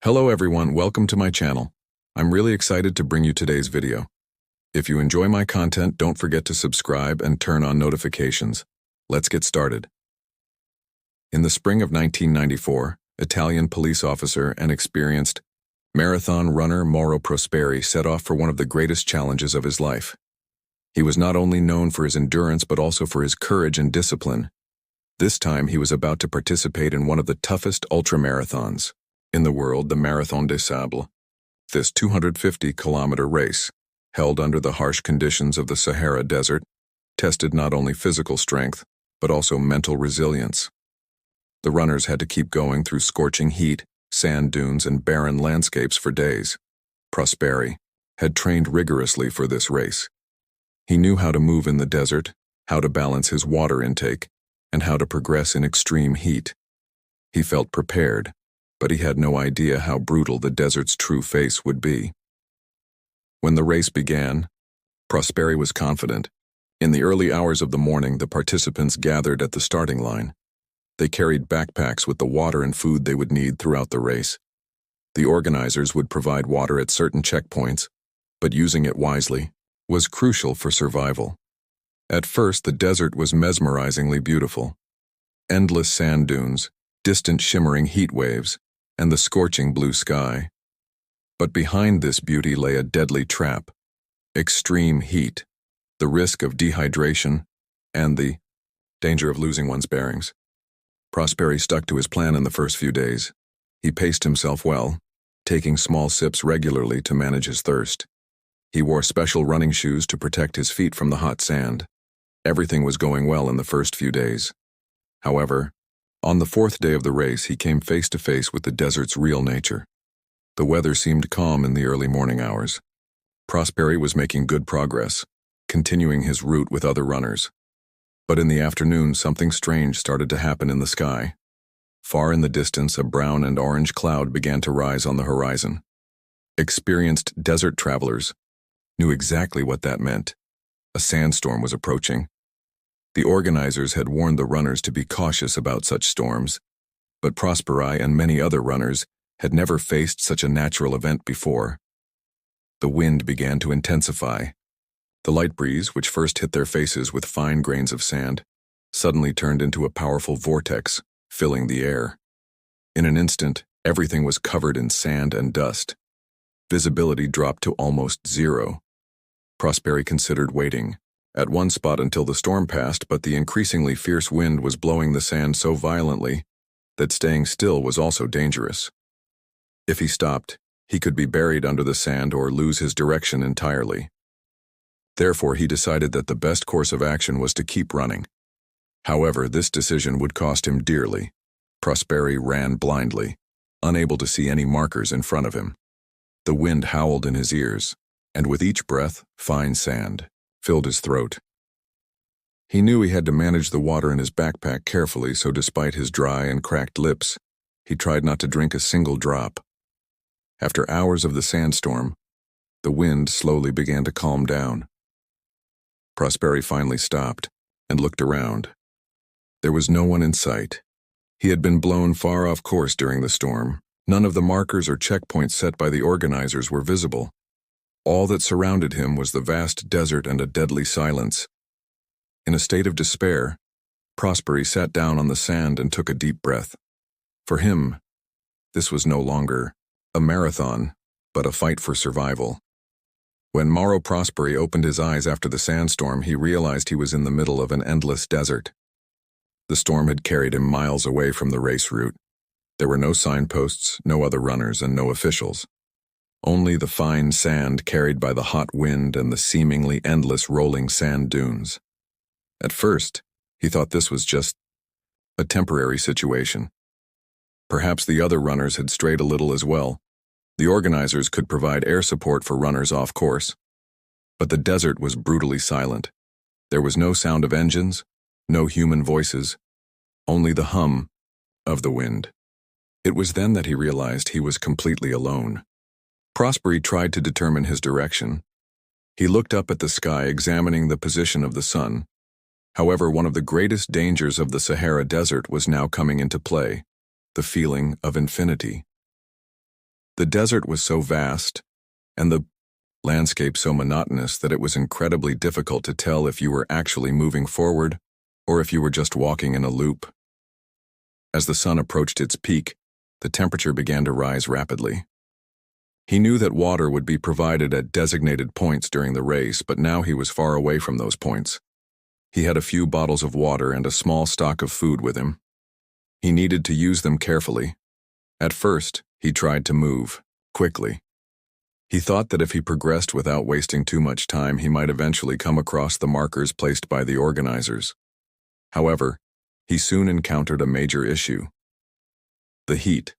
Hello everyone, welcome to my channel. I'm really excited to bring you today's video. If you enjoy my content, don't forget to subscribe and turn on notifications. Let's get started. In the spring of 1994, Italian police officer and experienced marathon runner Mauro Prosperi set off for one of the greatest challenges of his life. He was not only known for his endurance but also for his courage and discipline. This time he was about to participate in one of the toughest ultramarathons in the world, the Marathon des Sables. This 250-kilometer race, held under the harsh conditions of the Sahara Desert, tested not only physical strength, but also mental resilience. The runners had to keep going through scorching heat, sand dunes, and barren landscapes for days. Prosperi had trained rigorously for this race. He knew how to move in the desert, how to balance his water intake, and how to progress in extreme heat. He felt prepared, but he had no idea how brutal the desert's true face would be. When the race began, Prosperi was confident. In the early hours of the morning, the participants gathered at the starting line. They carried backpacks with the water and food they would need throughout the race. The organizers would provide water at certain checkpoints, but using it wisely was crucial for survival. At first, the desert was mesmerizingly beautiful. Endless sand dunes, distant shimmering heat waves, and the scorching blue sky. But behind this beauty lay a deadly trap: extreme heat, the risk of dehydration, and the danger of losing one's bearings. Prosperi stuck to his plan in the first few days. He paced himself well, taking small sips regularly to manage his thirst. He wore special running shoes to protect his feet from the hot sand. Everything was going well in the first few days. However, on the fourth day of the race, he came face to face with the desert's real nature. The weather seemed calm in the early morning hours. Prosperi was making good progress, continuing his route with other runners. But in the afternoon, something strange started to happen in the sky. Far in the distance, a brown and orange cloud began to rise on the horizon. Experienced desert travelers knew exactly what that meant. A sandstorm was approaching. The organizers had warned the runners to be cautious about such storms, but Prosperi and many other runners had never faced such a natural event before. The wind began to intensify. The light breeze, which first hit their faces with fine grains of sand, suddenly turned into a powerful vortex, filling the air. In an instant, everything was covered in sand and dust. Visibility dropped to almost zero. Prosperi considered waiting at one spot until the storm passed, but the increasingly fierce wind was blowing the sand so violently that staying still was also dangerous. If he stopped, he could be buried under the sand or lose his direction entirely. Therefore, he decided that the best course of action was to keep running. However, this decision would cost him dearly. Prosperi ran blindly, unable to see any markers in front of him. The wind howled in his ears, and with each breath, fine sand filled his throat. He knew he had to manage the water in his backpack carefully, so despite his dry and cracked lips, he tried not to drink a single drop. After hours of the sandstorm, the wind slowly began to calm down. Prosperi finally stopped and looked around. There was no one in sight. He had been blown far off course during the storm. None of the markers or checkpoints set by the organizers were visible. All that surrounded him was the vast desert and a deadly silence. In a state of despair, Prosperi sat down on the sand and took a deep breath. For him, this was no longer a marathon, but a fight for survival. When Mauro Prosperi opened his eyes after the sandstorm, he realized he was in the middle of an endless desert. The storm had carried him miles away from the race route. There were no signposts, no other runners, and no officials. Only the fine sand carried by the hot wind and the seemingly endless rolling sand dunes. At first, he thought this was just a temporary situation. Perhaps the other runners had strayed a little as well. The organizers could provide air support for runners off course. But the desert was brutally silent. There was no sound of engines, no human voices, only the hum of the wind. It was then that he realized he was completely alone. Prosperi tried to determine his direction. He looked up at the sky, examining the position of the sun. However, one of the greatest dangers of the Sahara Desert was now coming into play: the feeling of infinity. The desert was so vast, and the landscape so monotonous that it was incredibly difficult to tell if you were actually moving forward or if you were just walking in a loop. As the sun approached its peak, the temperature began to rise rapidly. He knew that water would be provided at designated points during the race, but now he was far away from those points. He had a few bottles of water and a small stock of food with him. He needed to use them carefully. At first, he tried to move quickly. He thought that if he progressed without wasting too much time, he might eventually come across the markers placed by the organizers. However, he soon encountered a major issue. The heat.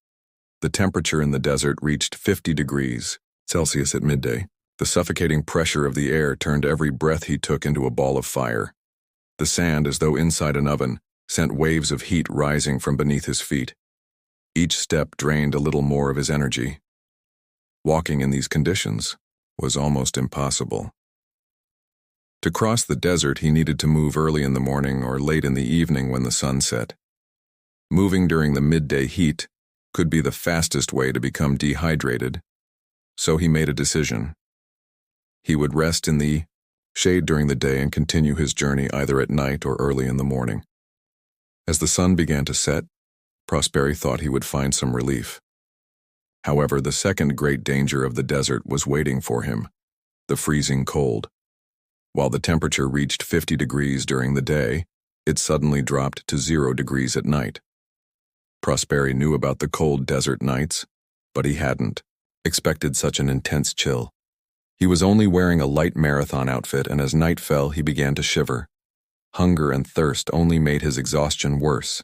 The temperature in the desert reached 50 degrees Celsius at midday. The suffocating pressure of the air turned every breath he took into a ball of fire. The sand, as though inside an oven, sent waves of heat rising from beneath his feet. Each step drained a little more of his energy. Walking in these conditions was almost impossible. To cross the desert, he needed to move early in the morning or late in the evening when the sun set. Moving during the midday heat could be the fastest way to become dehydrated, so he made a decision. He would rest in the shade during the day and continue his journey either at night or early in the morning. As the sun began to set, Prosperi thought he would find some relief. However, the second great danger of the desert was waiting for him, the freezing cold. While the temperature reached 50 degrees during the day, it suddenly dropped to 0 degrees at night. Prosperi knew about the cold desert nights, but he hadn't expected such an intense chill. He was only wearing a light marathon outfit, and as night fell, he began to shiver. Hunger and thirst only made his exhaustion worse.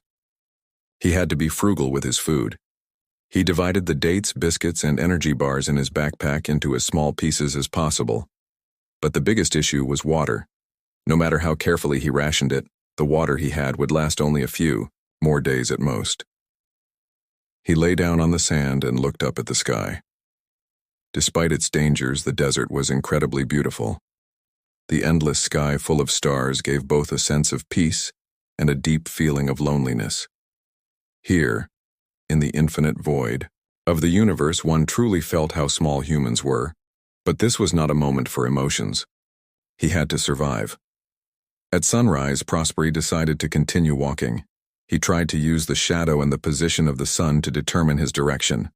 He had to be frugal with his food. He divided the dates, biscuits, and energy bars in his backpack into as small pieces as possible. But the biggest issue was water. No matter how carefully he rationed it, the water he had would last only a few more days at most. He lay down on the sand and looked up at the sky. Despite its dangers, the desert was incredibly beautiful. The endless sky full of stars gave both a sense of peace and a deep feeling of loneliness. Here, in the infinite void of the universe, one truly felt how small humans were. But this was not a moment for emotions. He had to survive. At sunrise, Prosperi decided to continue walking. He tried to use the shadow and the position of the sun to determine his direction.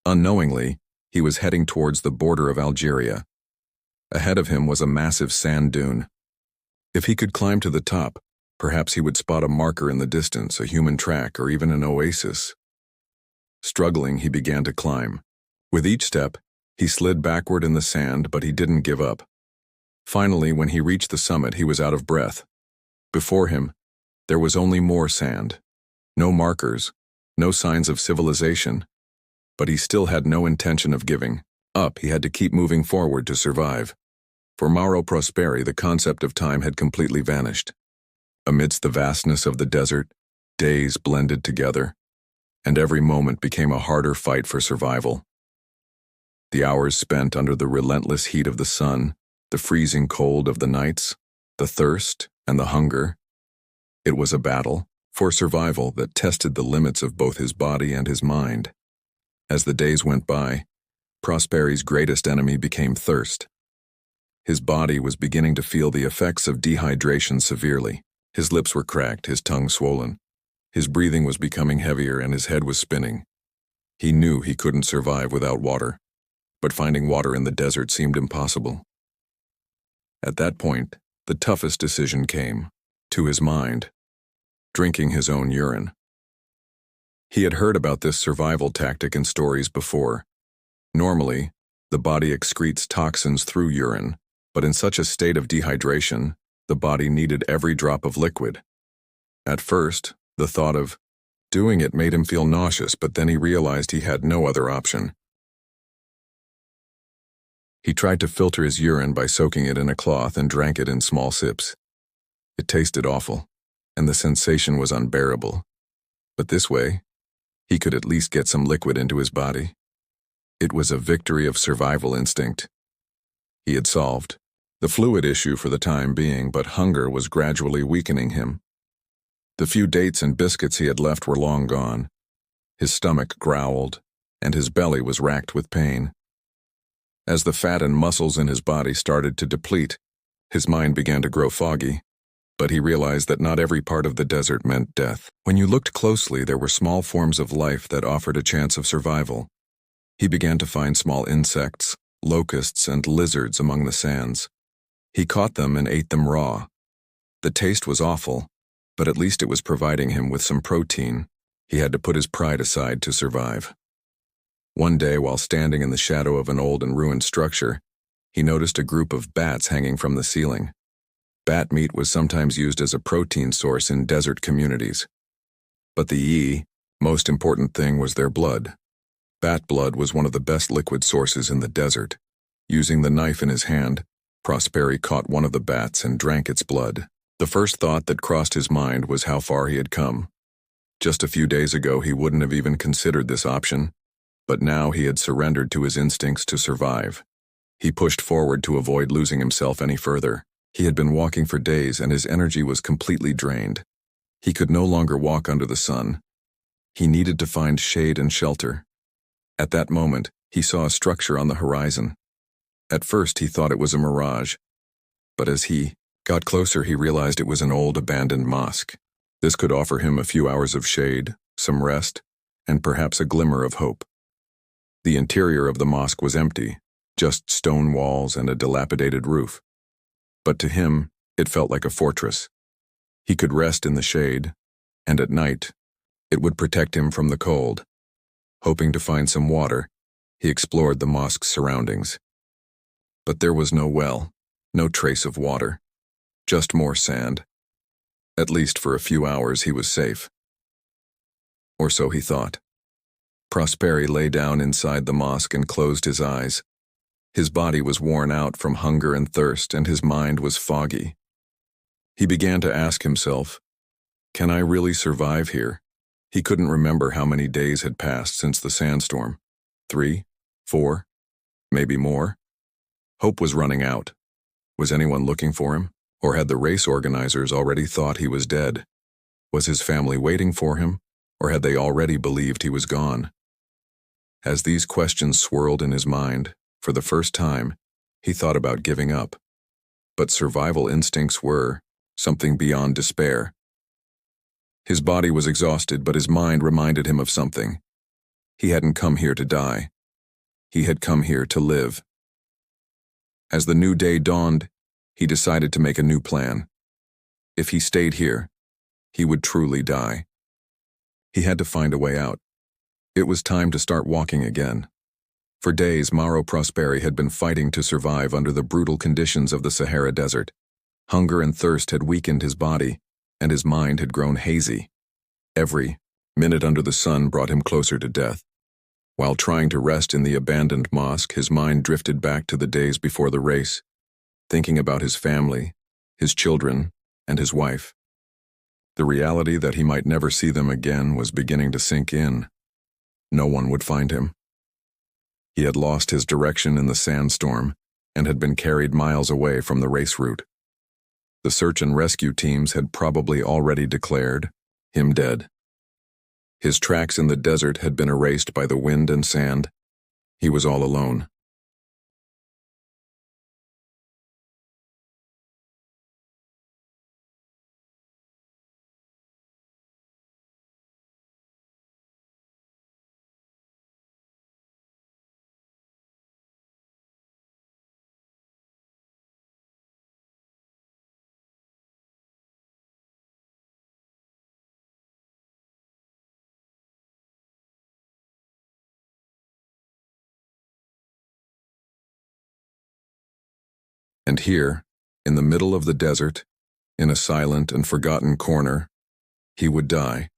Unknowingly, he was heading towards the border of Algeria. Ahead of him was a massive sand dune. If he could climb to the top, perhaps he would spot a marker in the distance, a human track, or even an oasis. Struggling, he began to climb. With each step, he slid backward in the sand, but he didn't give up. Finally, when he reached the summit, he was out of breath. Before him, there was only more sand. No markers, no signs of civilization. But he still had no intention of giving up. He had to keep moving forward to survive. For Mauro Prosperi, the concept of time had completely vanished. Amidst the vastness of the desert, days blended together, and every moment became a harder fight for survival. The hours spent under the relentless heat of the sun, the freezing cold of the nights, the thirst and the hunger. It was a battle for survival that tested the limits of both his body and his mind. As the days went by, Prosperi's greatest enemy became thirst. His body was beginning to feel the effects of dehydration severely. His lips were cracked, his tongue swollen. His breathing was becoming heavier and his head was spinning. He knew he couldn't survive without water, but finding water in the desert seemed impossible. At that point, the toughest decision came, to his mind: drinking his own urine. He had heard about this survival tactic in stories before. Normally, the body excretes toxins through urine, but in such a state of dehydration, the body needed every drop of liquid. At first, the thought of doing it made him feel nauseous, but then he realized he had no other option. He tried to filter his urine by soaking it in a cloth and drank it in small sips. It tasted awful, and the sensation was unbearable. But this way, he could at least get some liquid into his body. It was a victory of survival instinct. He had solved the fluid issue for the time being, but hunger was gradually weakening him. The few dates and biscuits he had left were long gone. His stomach growled, and his belly was racked with pain. As the fat and muscles in his body started to deplete, his mind began to grow foggy, but he realized that not every part of the desert meant death. When you looked closely, there were small forms of life that offered a chance of survival. He began to find small insects, locusts, and lizards among the sands. He caught them and ate them raw. The taste was awful, but at least it was providing him with some protein. He had to put his pride aside to survive. One day, while standing in the shadow of an old and ruined structure, he noticed a group of bats hanging from the ceiling. Bat meat was sometimes used as a protein source in desert communities. But the most important thing was their blood. Bat blood was one of the best liquid sources in the desert. Using the knife in his hand, Prosperi caught one of the bats and drank its blood. The first thought that crossed his mind was how far he had come. Just a few days ago, he wouldn't have even considered this option, but now he had surrendered to his instincts to survive. He pushed forward to avoid losing himself any further. He had been walking for days and his energy was completely drained. He could no longer walk under the sun. He needed to find shade and shelter. At that moment, he saw a structure on the horizon. At first, he thought it was a mirage, but as he got closer, he realized it was an old abandoned mosque. This could offer him a few hours of shade, some rest, and perhaps a glimmer of hope. The interior of the mosque was empty, just stone walls and a dilapidated roof. But to him, it felt like a fortress. He could rest in the shade, and at night, it would protect him from the cold. Hoping to find some water, he explored the mosque's surroundings. But there was no well, no trace of water, just more sand. At least for a few hours he was safe. Or so he thought. Prosperi lay down inside the mosque and closed his eyes. His body was worn out from hunger and thirst, and his mind was foggy. He began to ask himself, "Can I really survive here?" He couldn't remember how many days had passed since the sandstorm. 3, 4, maybe more. Hope was running out. Was anyone looking for him? Or had the race organizers already thought he was dead? Was his family waiting for him? Or had they already believed he was gone? As these questions swirled in his mind, for the first time, he thought about giving up. But survival instincts were something beyond despair. His body was exhausted, but his mind reminded him of something. He hadn't come here to die. He had come here to live. As the new day dawned, he decided to make a new plan. If he stayed here, he would truly die. He had to find a way out. It was time to start walking again. For days, Mauro Prosperi had been fighting to survive under the brutal conditions of the Sahara Desert. Hunger and thirst had weakened his body, and his mind had grown hazy. Every minute under the sun brought him closer to death. While trying to rest in the abandoned mosque, his mind drifted back to the days before the race, thinking about his family, his children, and his wife. The reality that he might never see them again was beginning to sink in. No one would find him. He had lost his direction in the sandstorm and had been carried miles away from the race route. The search and rescue teams had probably already declared him dead. His tracks in the desert had been erased by the wind and sand. He was all alone. And here, in the middle of the desert, in a silent and forgotten corner, he would die.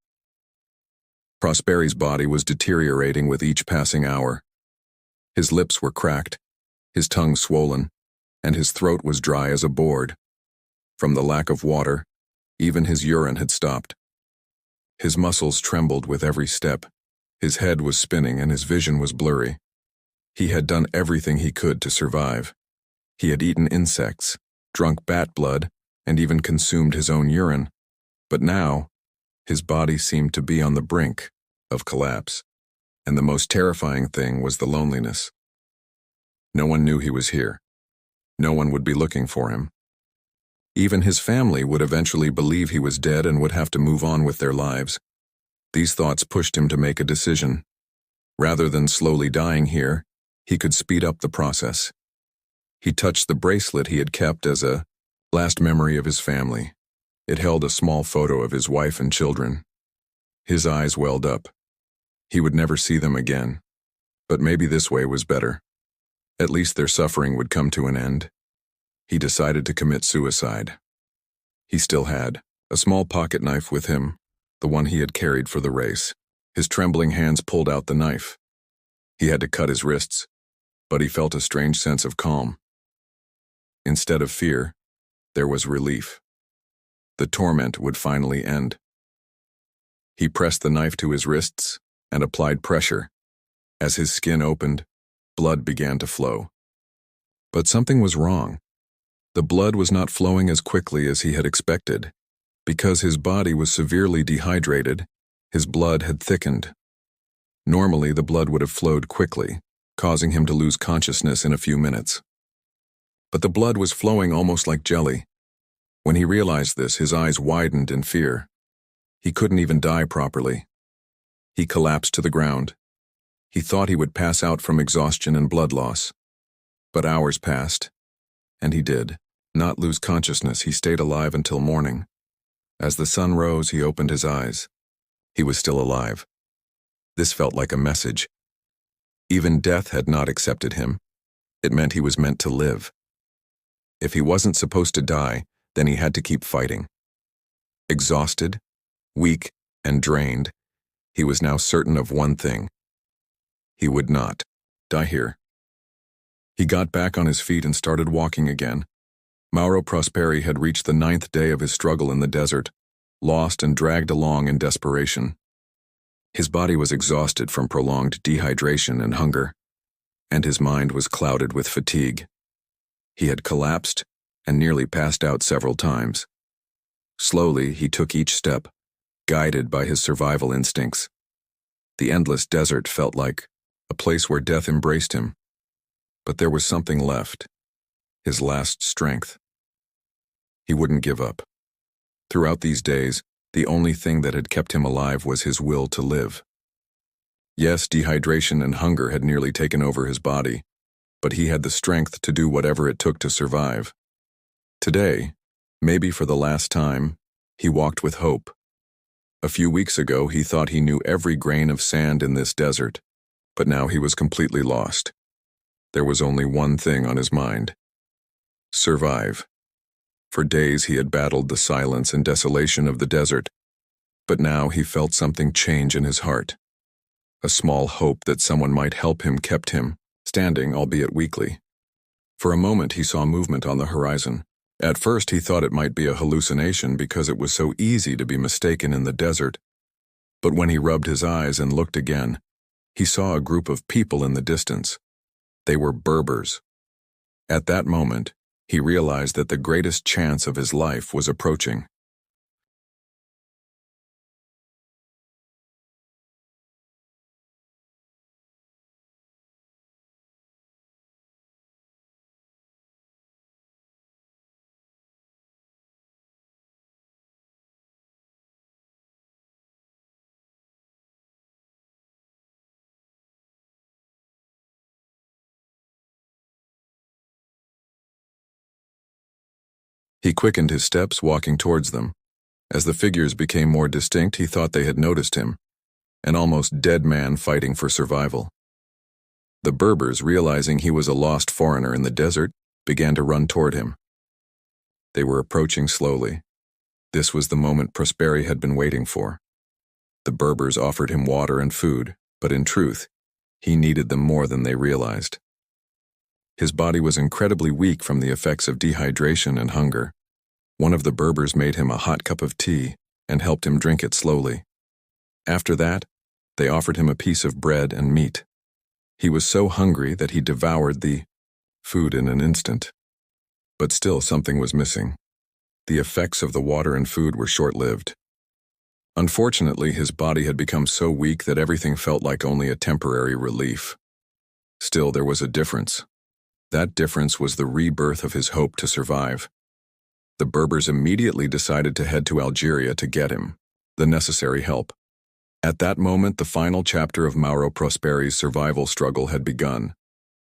Prosperi's body was deteriorating with each passing hour. His lips were cracked, his tongue swollen, and his throat was dry as a board. From the lack of water, even his urine had stopped. His muscles trembled with every step. His head was spinning and his vision was blurry. He had done everything he could to survive. He had eaten insects, drunk bat blood, and even consumed his own urine. But now, his body seemed to be on the brink of collapse. And the most terrifying thing was the loneliness. No one knew he was here. No one would be looking for him. Even his family would eventually believe he was dead and would have to move on with their lives. These thoughts pushed him to make a decision. Rather than slowly dying here, he could speed up the process. He touched the bracelet he had kept as a last memory of his family. It held a small photo of his wife and children. His eyes welled up. He would never see them again. But maybe this way was better. At least their suffering would come to an end. He decided to commit suicide. He still had a small pocket knife with him, the one he had carried for the race. His trembling hands pulled out the knife. He had to cut his wrists, but he felt a strange sense of calm. Instead of fear, there was relief. The torment would finally end. He pressed the knife to his wrists and applied pressure. As his skin opened, blood began to flow. But something was wrong. The blood was not flowing as quickly as he had expected. Because his body was severely dehydrated, his blood had thickened. Normally, the blood would have flowed quickly, causing him to lose consciousness in a few minutes. But the blood was flowing almost like jelly. When he realized this, his eyes widened in fear. He couldn't even die properly. He collapsed to the ground. He thought he would pass out from exhaustion and blood loss. But hours passed, and he did not lose consciousness. He stayed alive until morning. As the sun rose, he opened his eyes. He was still alive. This felt like a message. Even death had not accepted him. It meant he was meant to live. If he wasn't supposed to die, then he had to keep fighting. Exhausted, weak, and drained, he was now certain of one thing. He would not die here. He got back on his feet and started walking again. Mauro Prosperi had reached the 9th day of his struggle in the desert, lost and dragged along in desperation. His body was exhausted from prolonged dehydration and hunger, and his mind was clouded with fatigue. He had collapsed and nearly passed out several times. Slowly, he took each step, guided by his survival instincts. The endless desert felt like a place where death embraced him. But there was something left, his last strength. He wouldn't give up. Throughout these days, the only thing that had kept him alive was his will to live. Yes, dehydration and hunger had nearly taken over his body, but he had the strength to do whatever it took to survive. Today, maybe for the last time, he walked with hope. A few weeks ago, he thought he knew every grain of sand in this desert, but now he was completely lost. There was only one thing on his mind: survive. For days he had battled the silence and desolation of the desert, but now he felt something change in his heart. A small hope that someone might help him kept him standing, albeit weakly. For a moment he saw movement on the horizon. At first he thought it might be a hallucination because it was so easy to be mistaken in the desert. But when he rubbed his eyes and looked again, he saw a group of people in the distance. They were Berbers. At that moment, he realized that the greatest chance of his life was approaching. He quickened his steps, walking towards them. As the figures became more distinct, he thought they had noticed him, an almost dead man fighting for survival. The Berbers, realizing he was a lost foreigner in the desert, began to run toward him. They were approaching slowly. This was the moment Prosperi had been waiting for. The Berbers offered him water and food, but in truth, he needed them more than they realized. His body was incredibly weak from the effects of dehydration and hunger. One of the Berbers made him a hot cup of tea and helped him drink it slowly. After that, they offered him a piece of bread and meat. He was so hungry that he devoured the food in an instant. But still something was missing. The effects of the water and food were short-lived. Unfortunately, his body had become so weak that everything felt like only a temporary relief. Still, there was a difference. That difference was the rebirth of his hope to survive. The Berbers immediately decided to head to Algeria to get him the necessary help. At that moment, the final chapter of Mauro Prosperi's survival struggle had begun.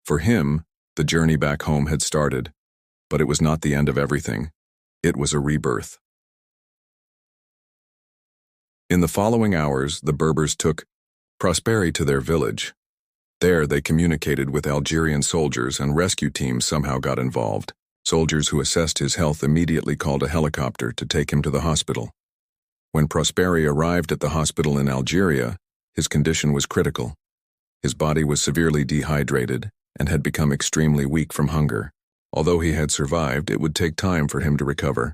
For him, the journey back home had started, but it was not the end of everything. It was a rebirth. In the following hours, the Berbers took Prosperi to their village. There, they communicated with Algerian soldiers, and rescue teams somehow got involved. Soldiers who assessed his health immediately called a helicopter to take him to the hospital. When Prosperi arrived at the hospital in Algeria, his condition was critical. His body was severely dehydrated and had become extremely weak from hunger. Although he had survived, it would take time for him to recover.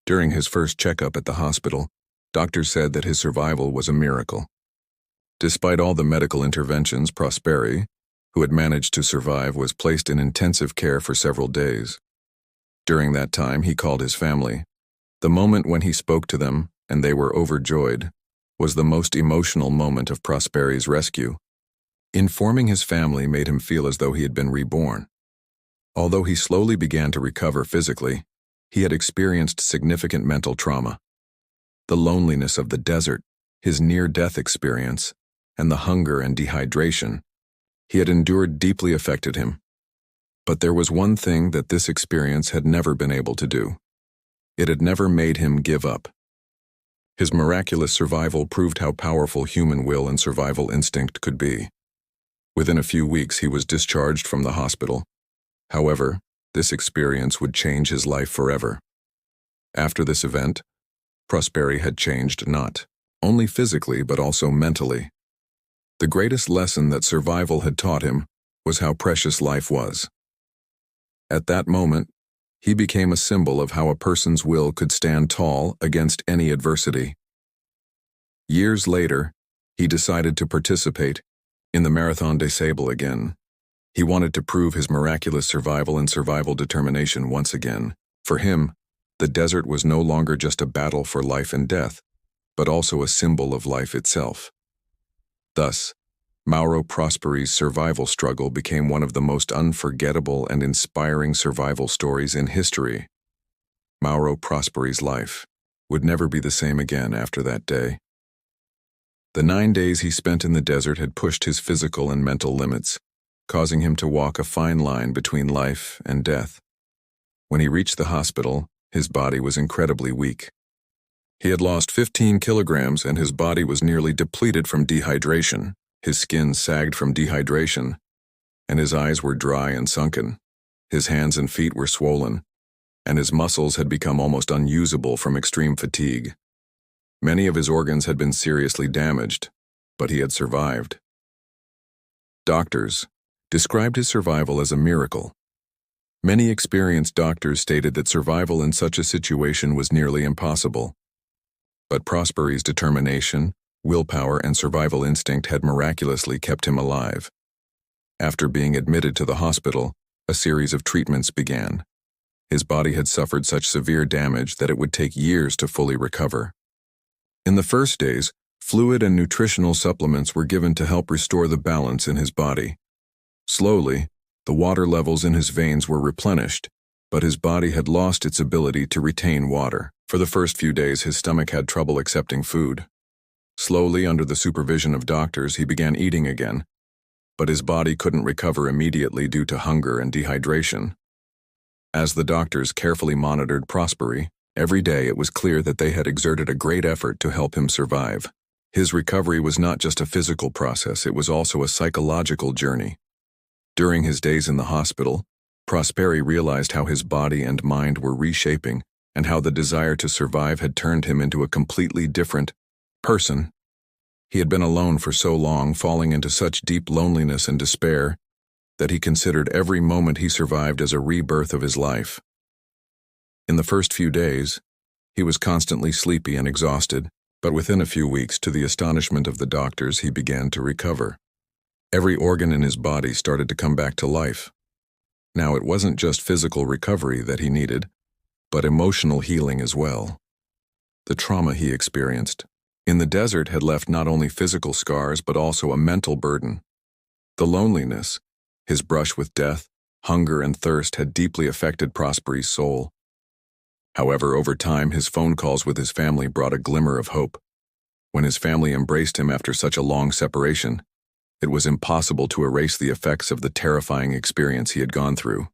During his first checkup at the hospital, doctors said that his survival was a miracle. Despite all the medical interventions, Prosperi, who had managed to survive, was placed in intensive care for several days. During that time, he called his family. The moment when he spoke to them, and they were overjoyed, was the most emotional moment of Prosperi's rescue. Informing his family made him feel as though he had been reborn. Although he slowly began to recover physically, he had experienced significant mental trauma. The loneliness of the desert, his near-death experience, and the hunger and dehydration he had endured deeply affected him. But there was one thing that this experience had never been able to do. It had never made him give up. His miraculous survival proved how powerful human will and survival instinct could be. Within a few weeks, he was discharged from the hospital. However, this experience would change his life forever. After this event, Prosperi had changed not only physically but also mentally. The greatest lesson that survival had taught him was how precious life was. At that moment, he became a symbol of how a person's will could stand tall against any adversity. Years later, he decided to participate in the Marathon des Sables again. He wanted to prove his miraculous survival and survival determination once again. For him, the desert was no longer just a battle for life and death, but also a symbol of life itself. Thus, Mauro Prosperi's survival struggle became one of the most unforgettable and inspiring survival stories in history. Mauro Prosperi's life would never be the same again after that day. The 9 days he spent in the desert had pushed his physical and mental limits, causing him to walk a fine line between life and death. When he reached the hospital, his body was incredibly weak. He had lost 15 kilograms and his body was nearly depleted from dehydration. His skin sagged from dehydration, and his eyes were dry and sunken. His hands and feet were swollen, and his muscles had become almost unusable from extreme fatigue. Many of his organs had been seriously damaged, but he had survived. Doctors described his survival as a miracle. Many experienced doctors stated that survival in such a situation was nearly impossible. But Prosperi's determination, willpower, and survival instinct had miraculously kept him alive. After being admitted to the hospital, a series of treatments began. His body had suffered such severe damage that it would take years to fully recover. In the first days, fluid and nutritional supplements were given to help restore the balance in his body. Slowly, the water levels in his veins were replenished, but his body had lost its ability to retain water. For the first few days, his stomach had trouble accepting food. Slowly, under the supervision of doctors, he began eating again, but his body couldn't recover immediately due to hunger and dehydration. As the doctors carefully monitored Prosperi, every day it was clear that they had exerted a great effort to help him survive. His recovery was not just a physical process, it was also a psychological journey. During his days in the hospital, Prosperi realized how his body and mind were reshaping and how the desire to survive had turned him into a completely different person. He had been alone for so long, falling into such deep loneliness and despair, that he considered every moment he survived as a rebirth of his life. In the first few days, he was constantly sleepy and exhausted, but within a few weeks, to the astonishment of the doctors, he began to recover. Every organ in his body started to come back to life. Now, it wasn't just physical recovery that he needed, but emotional healing as well. The trauma he experienced, in the desert had left not only physical scars but also a mental burden. The loneliness, his brush with death, hunger and thirst had deeply affected Prosperi's soul. However, over time, his phone calls with his family brought a glimmer of hope. When his family embraced him after such a long separation, it was impossible to erase the effects of the terrifying experience he had gone through.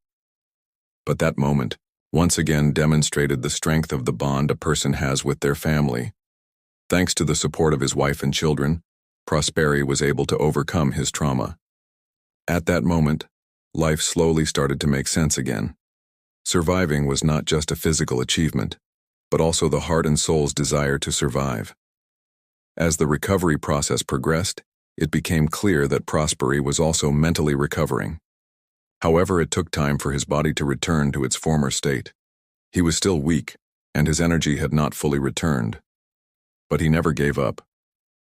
But that moment once again demonstrated the strength of the bond a person has with their family. Thanks to the support of his wife and children, Prosperi was able to overcome his trauma. At that moment, life slowly started to make sense again. Surviving was not just a physical achievement, but also the heart and soul's desire to survive. As the recovery process progressed, it became clear that Prosperi was also mentally recovering. However, it took time for his body to return to its former state. He was still weak, and his energy had not fully returned. But he never gave up.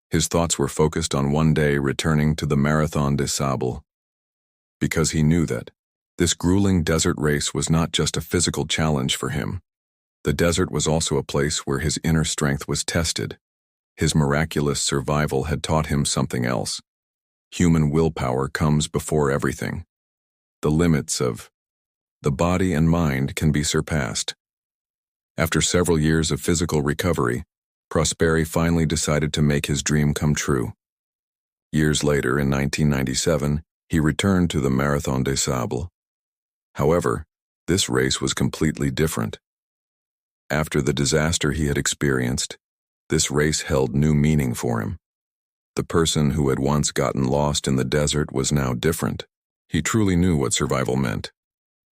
His thoughts were focused on one day returning to the Marathon des Sables. Because he knew that this grueling desert race was not just a physical challenge for him. The desert was also a place where his inner strength was tested. His miraculous survival had taught him something else. Human willpower comes before everything. The limits of the body and mind can be surpassed. After several years of physical recovery, Prosperi finally decided to make his dream come true. Years later, in 1997, he returned to the Marathon des Sables. However, this race was completely different. After the disaster he had experienced, this race held new meaning for him. The person who had once gotten lost in the desert was now different. He truly knew what survival meant.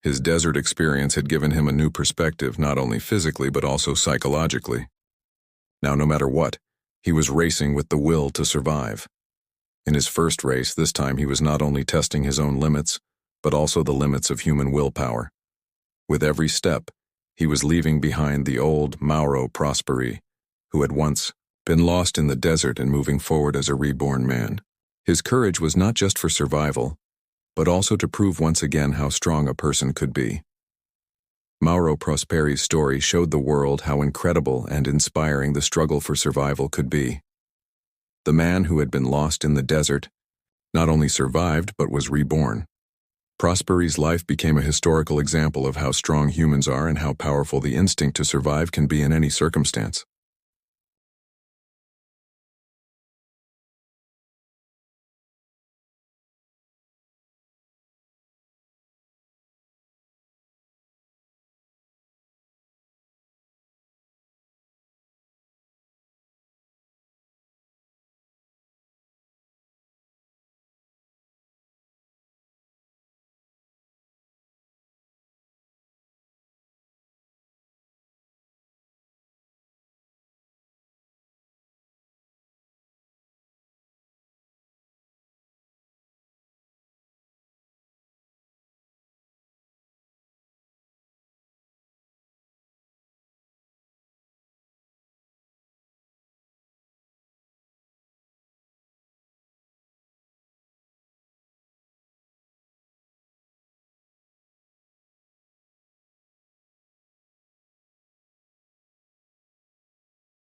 His desert experience had given him a new perspective, not only physically but also psychologically. Now, no matter what, he was racing with the will to survive. In his first race, this time he was not only testing his own limits, but also the limits of human willpower. With every step, he was leaving behind the old Mauro Prosperi, who had once been lost in the desert and moving forward as a reborn man. His courage was not just for survival, but also to prove once again how strong a person could be. Mauro Prosperi's story showed the world how incredible and inspiring the struggle for survival could be. The man who had been lost in the desert not only survived but was reborn. Prosperi's life became a historical example of how strong humans are and how powerful the instinct to survive can be in any circumstance.